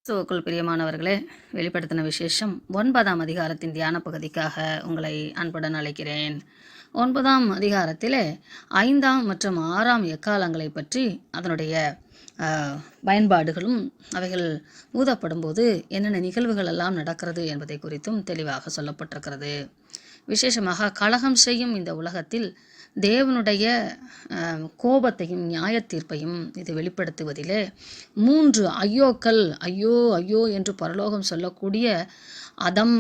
கிறிஸ்துவுக்குள் பிரியமானவர்களே, வெளிப்படுத்தின விசேஷம் 9ஆம் அதிகாரத்தின் தியான பகுதிக்காக உங்களை அன்புடன் அழைக்கிறேன். 9ஆம் அதிகாரத்திலே 5ஆம் மற்றும் 6ஆம் எக்காலங்களை பற்றி அதனுடைய பயன்பாடுகளும் அவைகள் ஊதப்படும்போது என்னென்ன நிகழ்வுகள் எல்லாம் நடக்கிறது என்பதை குறித்தும் தெளிவாக சொல்லப்பட்டிருக்கிறது. விசேஷமாக கலகம் செய்யும் இந்த உலகத்தில் தேவனுடைய கோபத்தையும் நியாய தீர்ப்பையும் இது வெளிப்படுத்துவதிலே 3 ஐயோக்கள், ஐயோ ஐயோ என்று பரலோகம் சொல்லக்கூடிய அதம்,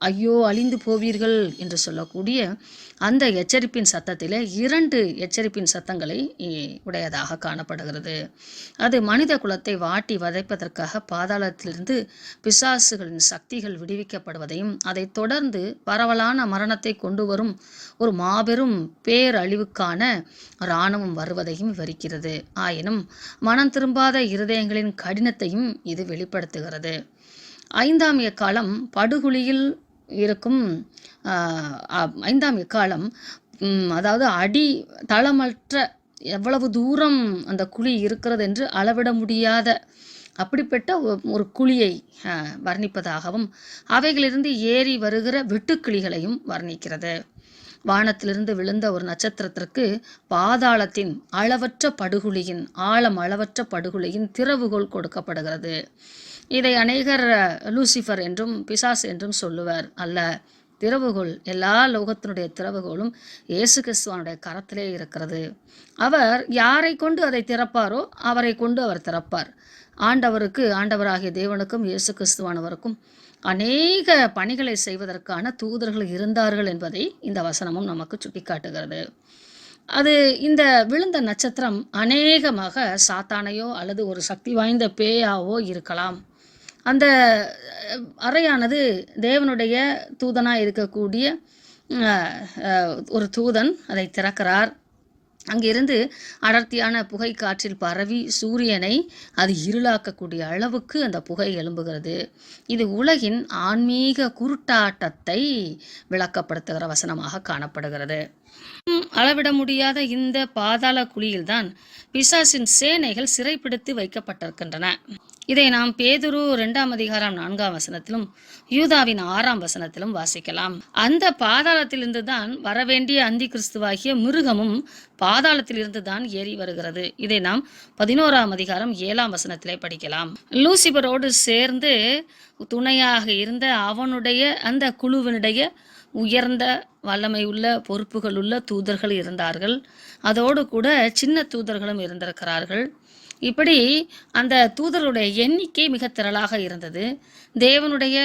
ஐயோ அழிந்து போவீர்கள் என்று சொல்லக்கூடிய அந்த எச்சரிப்பின் சத்தத்திலே 2 எச்சரிப்பின் சத்தங்களை உடையதாக காணப்படுகிறது. அது மனித குலத்தை வாட்டி வதைப்பதற்காக பாதாளத்திலிருந்து பிசாசுகளின் சக்திகள் விடுவிக்கப்படுவதையும் அதை தொடர்ந்து பரவலான மரணத்தை கொண்டு வரும் ஒரு மாபெரும் பேரழிவுக்கான இராணுவம் வருவதையும் விவரிக்கிறது. ஆயினும் மனம் திரும்பாத இருதயங்களின் கடினத்தையும் இது வெளிப்படுத்துகிறது. 5ஆம் எக்காலம் படுகுழியில் இருக்கும் 5ஆம் எக்காலம், அதாவது அடி தளமற்ற எவ்வளவு தூரம் அந்த குழி இருக்கிறது என்று அளவிட முடியாத அப்படிப்பட்ட ஒரு குழியை வர்ணிப்பதாகவும் அவைகளிலிருந்து ஏறி வருகிற வெட்டுக்கிளிகளையும் வர்ணிக்கிறது. வானத்திலிருந்து விழுந்த ஒரு நட்சத்திரத்திற்கு பாதாளத்தின் அளவற்ற படுகுழியின் அளவற்ற படுகுழியின் திறவுகோல் கொடுக்கப்படுகிறது. இதை அநேகர் லூசிஃபர் என்றும் பிசாசு என்றும் சொல்லுவர். அல்ல, திறவுகோல், எல்லா லோகத்தினுடைய திறவுகோலும் இயேசு கிறிஸ்துவனுடைய கரத்திலே இருக்கிறது. அவர் யாரை கொண்டு அதை திறப்பாரோ அவரை கொண்டு அவர் திறப்பார். ஆண்டவராகிய தேவனுக்கும் இயேசு கிறிஸ்துவானவருக்கும் அநேக பணிகளை செய்வதற்கான தூதர்கள் இருந்தார்கள் என்பதை இந்த வசனமும் நமக்கு சுட்டிக்காட்டுகிறது. அது இந்த விழுந்த நட்சத்திரம் அநேகமாக சாத்தானையோ அல்லது ஒரு சக்தி வாய்ந்த பேயாவோ இருக்கலாம். அந்த அறையானது தேவனுடைய தூதனாக இருக்கக்கூடிய ஒரு தூதன் அதை திறக்கிறார். அங்கிருந்து அடர்த்தியான புகை காற்றில் பரவி சூரியனை அது இருளாக்கக்கூடிய அளவுக்கு அந்த புகை எழும்புகிறது. இது உலகின் ஆன்மீக குருட்டாட்டத்தை விளக்கப்படுத்துகிற வசனமாக காணப்படுகிறது. அளவிட முடியாத இந்த பாதாள குழியில்தான் பிசாசின் சேனைகள் சிறைப்பிடித்து வைக்கப்பட்டிருக்கின்றன. இதை நாம் பேதுரு 2ஆம் அதிகாரம் 4ஆம் வசனத்திலும் யூதாவின் 6ஆம் வசனத்திலும் வாசிக்கலாம். அந்த பாதாளத்திலிருந்து தான் வரவேண்டிய அந்தி கிறிஸ்துவாகிய மிருகமும் பாதாளத்திலிருந்து தான் ஏறி வருகிறது. இதை நாம் 11ஆம் அதிகாரம் 7ஆம் வசனத்திலே படிக்கலாம். லூசிபரோடு சேர்ந்து துணையாக இருந்த அவனுடைய அந்த குழுவினுடைய உயர்ந்த வல்லமை உள்ள பொறுப்புகள் உள்ள தூதர்கள் இருந்தார்கள். அதோடு கூட சின்ன தூதர்களும் இருந்திருக்கிறார்கள். இப்படி அந்த தூதர்களுடைய எண்ணிக்கை மிக திரளாக இருந்தது. தேவனுடைய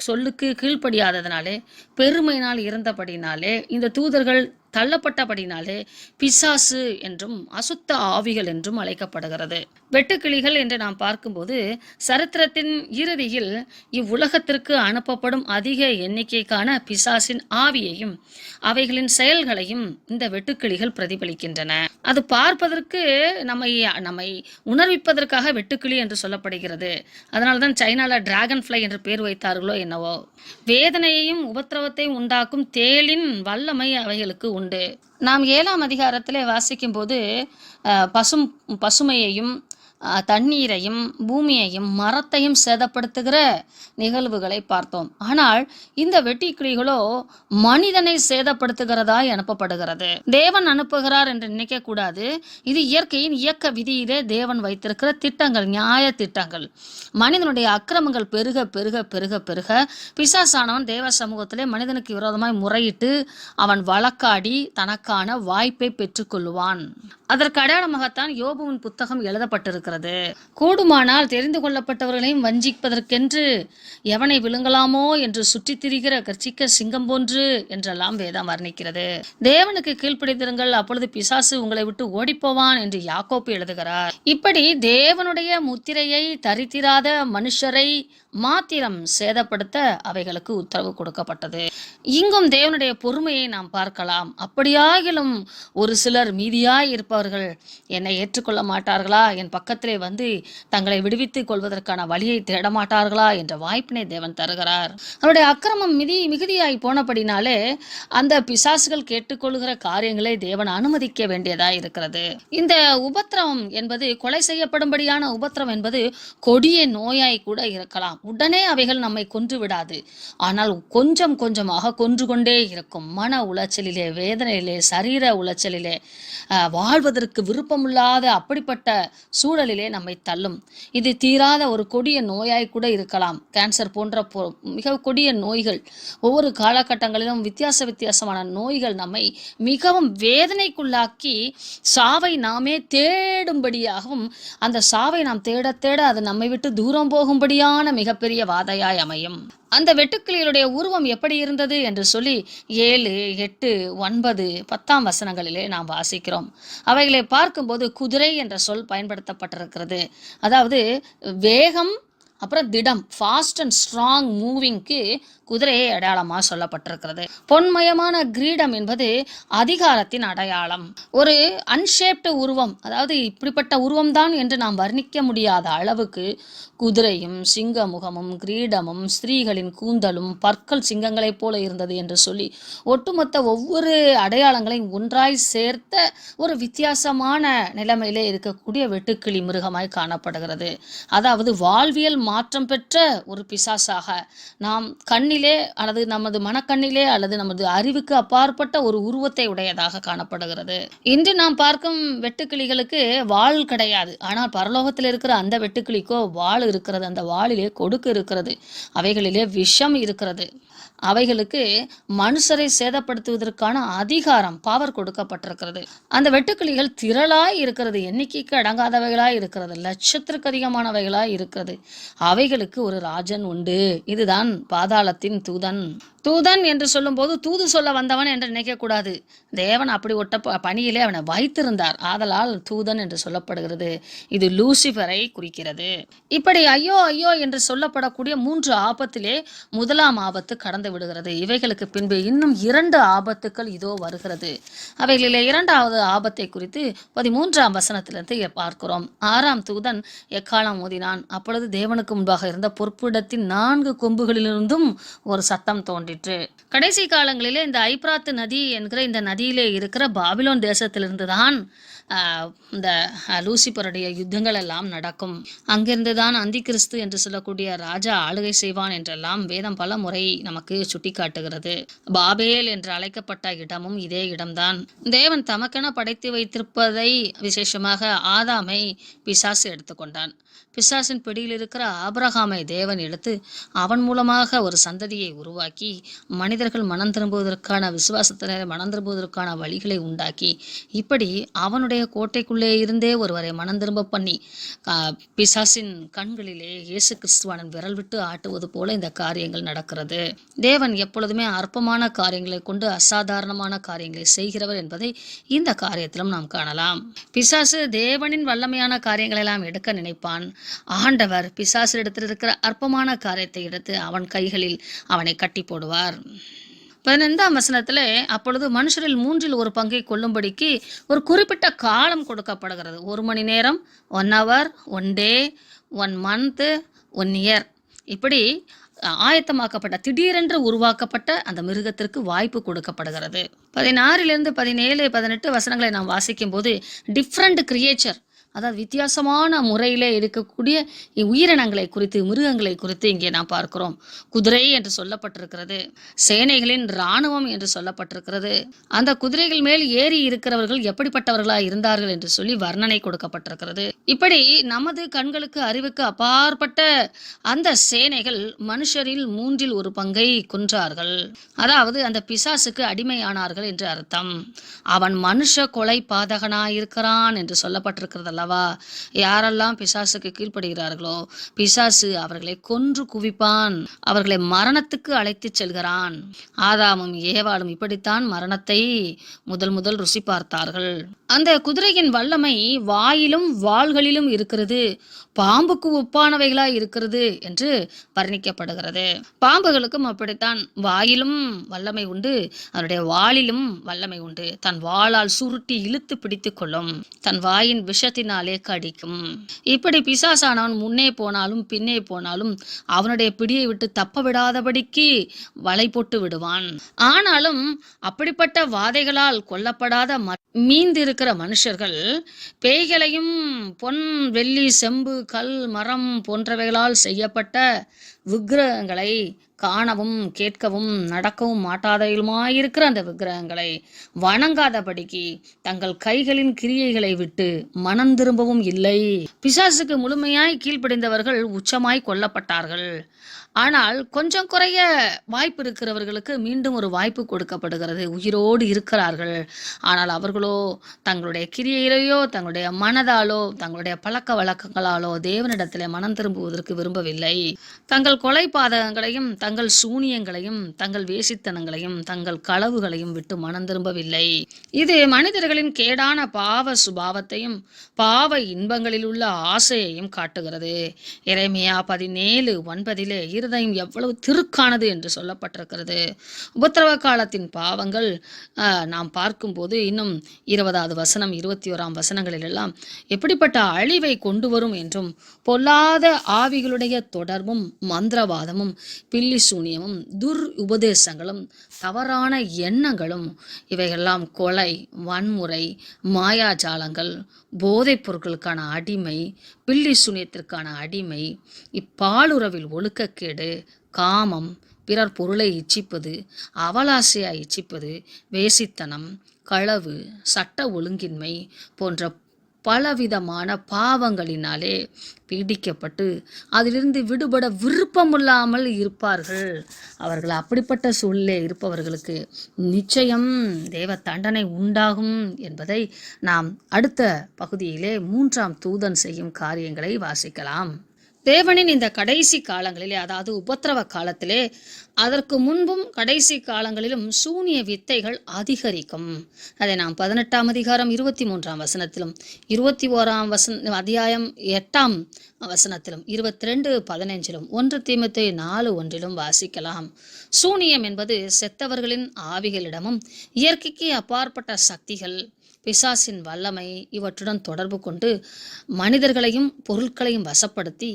சொல்லுக்கு கீழ்ப்படியாததினாலே, பெருமையினால் இருந்தபடினாலே, இந்த தூதர்கள் தள்ளப்பட்டபடினாலே பிசாசு என்றும் அசுத்த ஆவிகள் என்றும் அழைக்கப்படுகிறது. வெட்டுக்கிளிகள் என்று நாம் பார்க்கும்போது சரித்திரத்தின் இறுதியில் இவ்வுலகத்திற்கு அனுப்பப்படும் அதிக எண்ணிக்கைக்கான பிசாசின் ஆவியையும் அவைகளின் செயல்களையும் இந்த வெட்டுக்கிளிகள் பிரதிபலிக்கின்றன. அது பார்ப்பதற்கு நம்மை உணர்விப்பதற்காக வெட்டுக்கிளி என்று சொல்லப்படுகிறது. அதனால்தான் சைனால டிராகன் ஃப்ளை என்று பேர் வைத்தார்களோ என்னவோ. வேதனையையும் உபத்திரவத்தையும் உண்டாக்கும் தேளின் வல்லமை அவைகளுக்கு உண்டு. நாம் 7ஆம் அதிகாரத்திலே வாசிக்கும் போது பசுமையையும் தண்ணீரையும் பூமியையும் மரத்தையும் சேதப்படுத்துகிற நிகழ்வுகளை பார்த்தோம். ஆனால் இந்த வெட்டுக்கிளிகளோ மனிதனை சேதப்படுத்துகிறதாய் அனுப்பப்படுகிறது. தேவன் அனுப்புகிறார் என்று நினைக்க கூடாது. இது இயற்கையின் இயக்க விதியிலே தேவன் வைத்திருக்கிற திட்டங்கள், நியாய திட்டங்கள். மனிதனுடைய அக்கிரமங்கள் பெருக பெருக பெருக பெருக பிசாசானவன் தேவ சமூகத்திலே மனிதனுக்கு விரோதமாய் முறையிட்டு அவன் வழக்காடி தனக்கான வாய்ப்பை பெற்றுக்கொள்ளுவான். அதற்கு அடையாளமாகத்தான் யோபுவின் புத்தகம் எழுதப்பட்டிருக்கிறது. கூடுமானால் தெரிந்து கொள்ளப்பட்டவர்களையும் வஞ்சிப்பதற்கென்று எவனை விழுங்கலாமோ என்று சுற்றி திரிகிற கர்ச்சிக்க சிங்கம் போன்று என்றெல்லாம் வேதம் வர்ணிக்கிறது. தேவனுக்கு கீழ்ப்படிந்திருங்கள், அப்பொழுது பிசாசு உங்களை விட்டு ஓடிப்போவான் என்று யாக்கோப்பு எழுதுகிறார். இப்படி தேவனுடைய முத்திரையை தரித்திராத மனுஷரை மாத்திரம் சேதப்படுத்த அவைகளுக்கு உத்தரவு கொடுக்கப்பட்டது. இங்கும் தேவனுடைய பொறுமையை நாம் பார்க்கலாம். அப்படியாகிலும் ஒரு சிலர் மீதியாய் இருப்பவர்கள் என்னை ஏற்றுக்கொள்ள மாட்டார்களா, என் பக்கத்திலே வந்து தங்களை விடுவித்துக் கொள்வதற்கான வழியை தேட மாட்டார்களா என்ற வாய்ப்பினை தேவன் தருகிறார். அவருடைய அக்கிரமம் மிகுதியாய் போனபடினாலே அந்த பிசாசுகள் கேட்டுக்கொள்கிற காரியங்களை தேவன் அனுமதிக்க வேண்டியதாய் இருக்கிறது. இந்த உபத்திரவம் என்பது, கொலை செய்யப்படும்படியான உபத்திரவம் என்பது கொடிய நோயாய் கூட இருக்கலாம். உடனே அவைகள் நம்மை கொன்று விடாது. ஆனால் கொஞ்சம் கொஞ்சமாக கொன்று கொண்டே இருக்கும். மன உளைச்சலிலே, வேதனையிலே, சரீர உளைச்சலிலே, வாழ்வதற்கு விருப்பமில்லாத அப்படிப்பட்ட சூழலிலே நம்மை தள்ளும். இது தீராத ஒரு கொடிய நோயாய் கூட இருக்கலாம். கேன்சர் போன்ற மிக கொடிய நோய்கள், ஒவ்வொரு காலகட்டங்களிலும் வித்தியாசமான நோய்கள் நம்மை மிகவும் வேதனைக்குள்ளாக்கி சாவை நாமே தேடும்படியாகவும், அந்த சாவை நாம் தேட தேட அது நம்மை விட்டு தூரம் போகும்படியான மிகப்பெரிய வாதையாய் அமையும். அந்த வெட்டுக்கிளிகளுடைய உருவம் எப்படி இருந்தது என்று சொல்லி 7, 8, 9, 10 வசனங்களிலே நாம் வாசிக்கிறோம். அவைகளை பார்க்கும்போது குதிரை என்ற சொல் பயன்படுத்தப்பட்டிருக்கிறது. அதாவது வேகம், அப்புறம் திடம், ஃபாஸ்ட் அண்ட் ஸ்ட்ராங் மூவிங்க்கு குதிரையை அடையாளமாக சொல்லப்பட்டிருக்கிறது. பொன்மயமான கிரீடம் என்பது அதிகாரத்தின் அடையாளம். ஒரு அன்ஷேப்டு உருவம், அதாவது இப்படிப்பட்ட உருவம்தான் என்று நாம் வர்ணிக்க முடியாத அளவுக்கு குதிரையும் சிங்க முகமும் கிரீடமும் ஸ்திரீகளின் கூந்தலும் பற்கள் சிங்கங்களைப் போல இருந்தது என்று சொல்லி ஒட்டுமொத்த ஒவ்வொரு அடையாளங்களையும் ஒன்றாய் சேர்த்த ஒரு வித்தியாசமான நிலைமையிலே இருக்கக்கூடிய வெட்டுக்கிளி மிருகமாய் காணப்படுகிறது. அதாவது வாழ்வியல் மாற்றம் பெற்ற ஒரு பிசாசாக நாம் கண்ணிலே அல்லது நமது மனக்கண்ணிலே அல்லது நமது அறிவுக்கு அப்பாற்பட்ட ஒரு உருவத்தை உடையதாக காணப்படுகிறது. இன்று நாம் பார்க்கும் வெட்டுக்கிளிகளுக்கு வாள் கிடையாது. ஆனால் பரலோகத்தில் இருக்கிற அந்த வெட்டுக்கிளிக்கோ வாள் இருக்கிறது. அந்த வாளிலே கொடுக்கு இருக்கிறது. அவைகளிலே விஷம் இருக்கிறது. அவைகளுக்கு மனுஷரை சேதப்படுத்துவதற்கான அதிகாரம், பவர் கொடுக்கப்பட்டிருக்கிறது. அந்த வெட்டுக்கிளிகள் திரளாய் இருக்கிறது. எண்ணிக்கைக்கு அடங்காதவைகளாய் இருக்கிறது. லட்சத்திற்கு அதிகமானவைகளாய் இருக்கிறது. அவைகளுக்கு ஒரு ராஜன் உண்டு. இதுதான் பாதாளத்தின் தூதன். தூதன் என்று சொல்லும்போது தூது சொல்ல வந்தவன் என்று நினைக்கக்கூடாது. தேவன் அப்படி ஒட்ட பணியிலே அவனை வைத்திருந்தார். ஆதலால் தூதன் என்று சொல்லப்படுகிறது. இது லூசிபரை குறிக்கிறது. இப்படி ஐயோ ஐயோ என்று சொல்லப்படக்கூடிய 3 ஆபத்திலே முதலாம் ஆபத்து கடந்து விடுகிறது. இவைகளுக்கு பின்பு இன்னும் 2 ஆபத்துக்கள் இதோ வருகிறது. அவைகளிலே 2வது ஆபத்தை குறித்து 13ஆம் வசனத்திலிருந்து பார்க்கிறோம். 6ஆம் தூதன் எக்காலம் ஊதினான். அப்பொழுது தேவனுக்கு முன்பாக இருந்த பொற்பிடத்தின் 4 கொம்புகளிலிருந்தும் ஒரு சத்தம் தோன்றிற்று. கடைசி காலங்களிலே இந்த ஐப்ராத்து நதி என்கிற இந்த நதியிலே இருக்கிற பாபிலோன் தேசத்திலிருந்து தான் இந்த லூசிபருடைய யுத்தங்கள் எல்லாம் நடக்கும். அங்கிருந்து தான் அந்தி கிறிஸ்து என்று சொல்லக்கூடிய ராஜா ஆளுகை செய்வான் என்றெல்லாம் வேதம் பல முறை நமக்கு சுட்டி காட்டுகிறது. பாபேல் என்று அழைக்கப்பட்ட இடமும் இதே இடம்தான். தேவன் தமக்கென படைத்து வைத்திருப்பதை, விசேஷமாக ஆதாமை பிசாசு எடுத்துக்கொண்டான். பிசாசின் பிடியில் இருக்கிற ஆபிரகாமை தேவன் எடுத்து அவன் மூலமாக ஒரு சந்ததியை உருவாக்கி மனிதர்கள் மனம் திரும்புவதற்கான, விசுவாசத்தினரை மனம் திரும்புவதற்கான வழிகளை உண்டாக்கி, இப்படி அவனுடைய கோட்டைக்குள்ளே இருந்தே ஒருவரை மனம் திரும்ப பண்ணி பிசாசின் கண்களிலே இயேசு கிறிஸ்துவானன் விரல் விட்டு ஆட்டுவது போல இந்த காரியங்கள் நடக்கிறது. தேவன் எப்பொழுதுமே அற்பமான காரியங்களை கொண்டு அசாதாரணமான காரியங்களை செய்கிறவர் என்பதை இந்த காரியத்திலும் நாம் காணலாம். பிசாசு தேவனின் வல்லமையான காரியங்களை எல்லாம் எடுக்க நினைப்பான். ஆண்டவர் பிசாசு இடத்தில் இருக்கிற அற்பமான காரியத்தை எடுத்து அவன் கைகளில் அவனை கட்டி போடுவார். 15ஆம் வசனத்திலே அப்பொழுது மனுஷரில் 3 1 பங்கை கொள்ளும்படிக்கு ஒரு குறிப்பிட்ட காலம் கொடுக்கப்படுகிறது. 1 மணி நேரம், 1 hour, 1 day, 1 month, 1 year. இப்படி ஆயத்தமாக்கப்பட்ட, திடீரென்று உருவாக்கப்பட்ட அந்த மிருகத்திற்கு வாய்ப்பு கொடுக்கப்படுகிறது. 16 17 18 வசனங்களை நாம் வாசிக்கும் போது டிஃப்ரெண்ட் கிரியேச்சர், அதாவது வித்தியாசமான முறையிலே இருக்கக்கூடிய உயிரினங்களை குறித்து, மிருகங்களை குறித்து இங்கே நாம் பார்க்கிறோம். குதிரை என்று சொல்லப்பட்டிருக்கிறது. சேனைகளின் இராணுவம் என்று சொல்லப்பட்டிருக்கிறது. அந்த குதிரைகள் மேல் ஏறி இருக்கிறவர்கள் எப்படிப்பட்டவர்களாக இருந்தார்கள் என்று சொல்லி வர்ணனை கொடுக்கப்பட்டிருக்கிறது. இப்படி நமது கண்களுக்கு, அறிவுக்கு அப்பாற்பட்ட அந்த சேனைகள் மனுஷரில் 3 1 பங்கை கொன்றார்கள். அதாவது அந்த பிசாசுக்கு அடிமையானார்கள் என்று அர்த்தம். அவன் மனுஷ கொலை பாதகனாயிருக்கிறான் என்று சொல்லப்பட்டிருக்கிறதல்ல. அல்லவா? யாரெல்லாம் பிசாசுக்கு கீழ்ப்படுகிறார்களோ பிசாசு அவர்களை கொன்று குவிப்பான், அவர்களை மரணத்துக்கு அழைத்துச் செல்கிறான். ஆதாமும் ஏவாளும் இப்படித்தான் மரணத்தை முதல் முதல் ருசி பார்த்தார்கள். அந்த குதிரையின் வல்லமை வாயிலும் வாள்களிலும் இருக்கிறது, பாம்புக்கு ஒப்பானவைகளாய் இருக்கிறது என்று வர்ணிக்கப்படுகிறது. பாம்புகளுக்கும் அப்படித்தான், வாயிலும் வல்லமை உண்டு, அதனுடைய வாளிலும் வல்லமை உண்டு. தன் வாளால் சுருட்டி இழுத்து பிடித்து கொள்ளும், தன் வாயின் விஷத்தினாலே கடிக்கும். இப்படி பிசாசானவன் முன்னே போனாலும் பின்னே போனாலும் அவனுடைய பிடியை விட்டு தப்ப விடாதபடிக்கு வலை போட்டு விடுவான். ஆனாலும் அப்படிப்பட்ட வாதைகளால் கொல்லப்படாத மீந்திருக்கிற மனுஷர்கள் பேய்களையும் பொன் வெள்ளி செம்பு கல் மரம் போன்றவைகளால் செய்யப்பட்ட விக்கிரகங்களை காணவும் கேட்கவும் நடக்கவும் மாட்டாதையுமாயிருக்கிற அந்த விக்கிரகங்களை வணங்காதபடிக்கு தங்கள் கைகளின் கிரியைகளை விட்டு மனம் திரும்பவும் இல்லை. பிசாசுக்கு முழுமையாய் கீழ்ப்படிந்தவர்கள் உச்சமாய் கொல்லப்பட்டார்கள். ஆனால் கொஞ்சம் குறைய வாய்ப்பு இருக்கிறவர்களுக்கு மீண்டும் ஒரு வாய்ப்பு கொடுக்கப்படுகிறது, உயிரோடு இருக்கிறார்கள். ஆனால் அவர்களோ தங்களுடைய கிரியையிலேயோ தங்களுடைய மனதாலோ தங்களுடைய பழக்க வழக்கங்களாலோ தேவனிடத்திலே மனம் திரும்புவதற்கு விரும்பவில்லை. தங்கள் கொலை பாதகங்களையும் தங்கள் சூனியங்களையும் தங்கள் வேசித்தனங்களையும் தங்கள் களவுகளையும் விட்டு மனம் திரும்பவில்லை. இது மனிதர்களின் கேடான பாவ சுபாவத்தையும் பாவ இன்பங்களில் உள்ள ஆசையையும் காட்டுகிறது. எரேமியா 17:9 இருதயம் எவ்வளவு திருக்கானது என்று சொல்லப்பட்டிருக்கிறது. உபத்திரவ காலத்தின் பாவங்கள் நாம் பார்க்கும்போது இன்னும் 20வது வசனம் 21ஆம் வசனங்களில் எல்லாம் எப்படிப்பட்ட அழிவை கொண்டு வரும் என்றும், பொல்லாத ஆவிகளுடைய தொடர்பும் மந்திரவாதமும் பில்லி சூனியமும் துர் உபதேசங்களும் தவறான எண்ணங்களும் இவையெல்லாம் கொலை, வன்முறை, மாயாஜாலங்கள், போதைப் பொருட்களுக்கான அடிமை, பில்லி சூனியத்திற்கான அடிமை, இப்பாலுறவில் ஒழுக்கக்கேடு, காமம், பிறர் பொருளை இச்சிப்பது, அவலாசையாய் இச்சிப்பது, வேசித்தனம், களவு, சட்ட ஒழுங்கின்மை போன்ற பலவிதமான பாவங்களினாலே பீடிக்கப்பட்டு அதிலிருந்து விடுபட விருப்பமில்லாமல் இருப்பார்கள். அவர்கள் அப்படிப்பட்ட சூழலே இருப்பவர்களுக்கு நிச்சயம் தேவ தண்டனை உண்டாகும் என்பதை நாம் அடுத்த பகுதியிலே 3ஆம் தூதன் செய்யும் காரியங்களை வாசிக்கலாம். தேவனின் இந்த கடைசி காலங்களிலே, அதாவது உபத்திரவ காலத்திலே, அதற்கு முன்பும் கடைசி காலங்களிலும் சூனிய வித்தைகள் அதிகரிக்கும். அதை நாம் 18ஆம் அதிகாரம் 23ஆம் வசனத்திலும் 21ஆம் அத்தியாயம் 8ஆம் வசனத்திலும் 22:15 1 தீமோத்தேயு 4:1 வாசிக்கலாம். சூனியம் என்பது செத்தவர்களின் ஆவிகளிடமும் இயற்கைக்கு அப்பாற்பட்ட சக்திகள், பிசாசின் வல்லமை இவற்றுடன் தொடர்பு கொண்டு மனிதர்களையும் பொருட்களையும் வசப்படுத்தி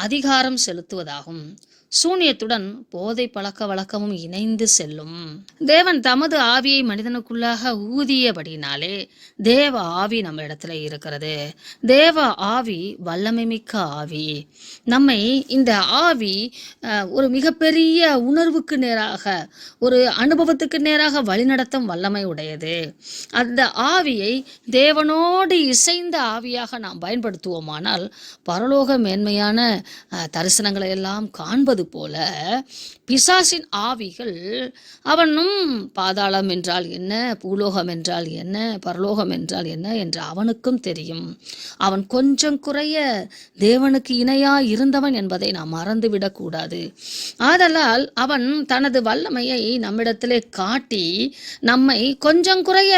அதிகாரம் செலுத்துவதாகும். சூனியத்துடன் போதை பழக்க வழக்கமும் இணைந்து செல்லும். தேவன் தமது ஆவியை மனிதனுக்குள்ளாக ஊதியபடினாலே தேவ ஆவி நம்ம இடத்துல இருக்கிறது. தேவ ஆவி வல்லமை மிக்க ஆவி. நம்மை இந்த ஆவி ஒரு மிகப்பெரிய உணர்வுக்கு நேராக, ஒரு அனுபவத்துக்கு நேராக வழிநடத்தும் வல்லமை உடையது. அந்த ஆவியை தேவனோடு இசைந்த ஆவியாக நாம் பயன்படுத்துவோமானால் பரலோக மேன்மையான தரிசனங்களை எல்லாம் காண்பது போல பிசாசின் ஆவிகள், அவனும் பாதாளம் என்றால் என்ன, பூலோகம் என்றால் என்ன, பரலோகம் என்றால் என்ன என்று அவனுக்கும் தெரியும். அவன் கொஞ்சம் குறைய தேவனுக்கு இணையா இருந்தவன் என்பதை நாம் மறந்துவிடக்கூடாது. ஆதலால் அவன் தனது வல்லமையை நம்மிடத்திலே காட்டி நம்மை கொஞ்சம் குறைய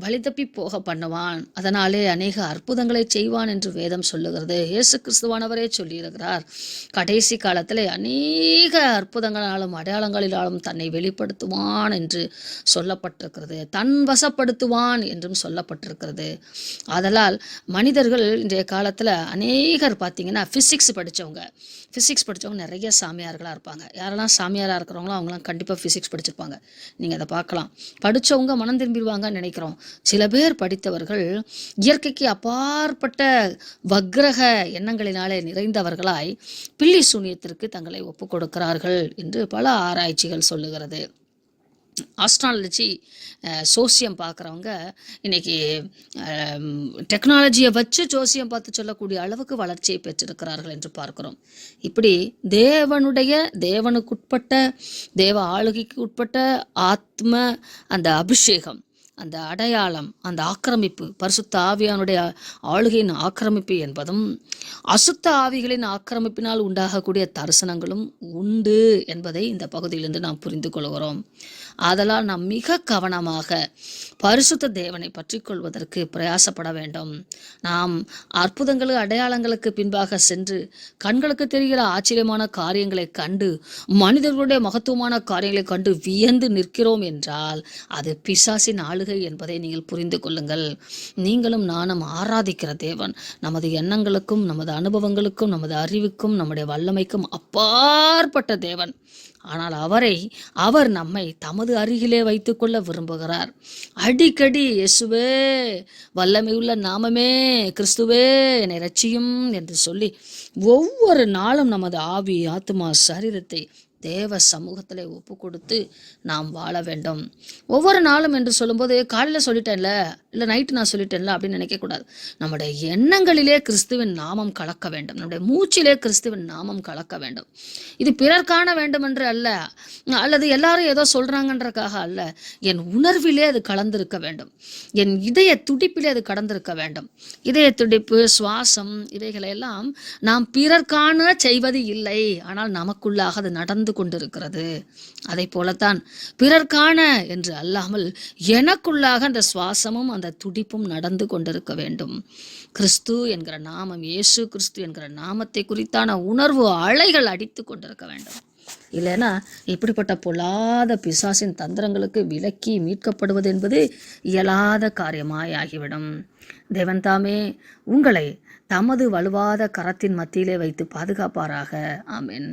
வழி தப்பி போக பண்ணுவான். அதனாலே அநேக அற்புதங்களை செய்வான் என்று வேதம் சொல்லுகிறது. இயேசு கிறிஸ்துவானவரே சொல்லியிருக்கிறார், கடைசி காலத்திலே அநேக அற்புதங்களாலும் அடையாளங்களிலாலும் தன்னை வெளிப்படுத்துவான் என்று சொல்லப்பட்டிருக்கிறது. தன் வசப்படுத்துவான் என்றும் சொல்லப்பட்டிருக்கிறது. ஆதலால் மனிதர்கள் இன்றைய காலத்தில் அநேகர் பார்த்தீங்கன்னா ஃபிசிக்ஸ் படித்தவங்க நிறைய சாமியார்களாக இருப்பாங்க. யாரெல்லாம் சாமியாராக இருக்கிறவங்களோ அவங்களாம் கண்டிப்பாக ஃபிசிக்ஸ் படிச்சிருப்பாங்க. நீங்கள் அதை பார்க்கலாம். படித்தவங்க மனம் திரும்பிடுவாங்கன்னு நினைக்கிறோம். சில பேர் படித்தவர்கள் இயற்கைக்கு அப்பாற்பட்ட வக்ரக எண்ணங்களினாலே நிறைந்தவர்களாய் பில்லி சூனியத்திற்கு தங்களை ஒப்பு கொடுக்கிறார்கள் என்று பல ஆராய்ச்சிகள் சொல்லுகிறது. ஆஸ்ட்ராலஜி, சோசியம் பார்க்குறவங்க இன்னைக்கு டெக்னாலஜியை வச்சு ஜோசியம் பார்த்து சொல்லக்கூடிய அளவுக்கு வளர்ச்சியை பெற்றிருக்கிறார்கள் என்று பார்க்கிறோம். இப்படி தேவனுக்குட்பட்ட, தேவ ஆளுகைக்கு உட்பட்ட ஆத்ம அந்த அபிஷேகம், அந்த அடையாளம், அந்த ஆக்கிரமிப்பு, பரிசுத்த ஆவியானுடைய ஆளுகையின் ஆக்கிரமிப்பு என்பதும் அசுத்த ஆவிகளின் ஆக்கிரமிப்பினால் உண்டாகக்கூடிய தரிசனங்களும் உண்டு என்பதை இந்த பகுதியிலிருந்து நாம் புரிந்து கொள்கிறோம். ஆதலால் நாம் மிக கவனமாக பரிசுத்த தேவனை பற்றி கொள்வதற்கு பிரயாசப்பட வேண்டும். நாம் அற்புதங்கள் அடையாளங்களுக்கு பின்பாக சென்று கண்களுக்கு தெரிகிற ஆச்சரியமான காரியங்களை கண்டு மனிதர்களுடைய மகத்துவமான காரியங்களை கண்டு வியந்து நிற்கிறோம் என்றால் அது பிசாசின் ஆளுகை என்பதை நீங்கள் புரிந்து கொள்ளுங்கள். நீங்களும் நானும் ஆராதிக்கிற தேவன் நமது எண்ணங்களுக்கும் நமது அனுபவங்களுக்கும் நமது அறிவுக்கும் நம்முடைய வல்லமைக்கும் அப்பாற்பட்ட தேவன். ஆனால் அவர் நம்மை தமது அருகிலே வைத்துக்கொள்ள விரும்புகிறார். அடிக்கடி இயேசுவே, வல்லமையுள்ள நாமமே, கிறிஸ்துவே என்னை ரட்சியும் என்று சொல்லி ஒவ்வொரு நாளும் நமது ஆவி, ஆத்துமா, சரீரத்தை தேவ சமூகத்தில் ஒப்பு கொடுத்து நாம் வாழ வேண்டும். ஒவ்வொரு நாளும் என்று சொல்லும்போது காலையில் சொல்லிட்டேன்ல, இல்லை நைட்டு நான் சொல்லிட்டேன்ல அப்படின்னு நினைக்கக்கூடாது. நம்முடைய எண்ணங்களிலே கிறிஸ்துவின் நாமம் கலக்க வேண்டும். நம்முடைய மூச்சிலே கிறிஸ்துவின் நாமம் கலக்க வேண்டும். இது பிறர் காண வேண்டும் என்று அல்ல, அல்லது எல்லாரும் ஏதோ சொல்கிறாங்கன்றக்காக அல்ல. என் உணர்விலே அது கலந்திருக்க வேண்டும். என் இதய துடிப்பிலே அது கடந்திருக்க வேண்டும். இதய துடிப்பு, சுவாசம், இவைகளையெல்லாம் நாம் பிறர் காண செய்வது இல்லை, ஆனால் நமக்குள்ளாக அது நடந்து கொண்டிருக்கிறது. அதை போலத்தான் பிறர் காண என்று அல்லாமல் எனக்குள்ளாக அந்த சுவாசமும் அந்த துடிப்பும் நடந்து கொண்டிருக்க வேண்டும். கிறிஸ்து என்கிற நாமம், இயேசு கிறிஸ்து என்கிற நாமத்தை குறித்தான உணர்வு அலைகள் அடித்து கொண்டிருக்க வேண்டும். இல்லைன்னா இப்படிப்பட்ட பொல்லாத பிசாசின் தந்திரங்களுக்கு விலக்கி மீட்கப்படுவது என்பது இயலாத காரியமாய் ஆகிவிடும். தேவன் தாமே உங்களை தமது வலுவாத கரத்தின் மத்தியிலே வைத்து பாதுகாப்பாராக. ஆமென்.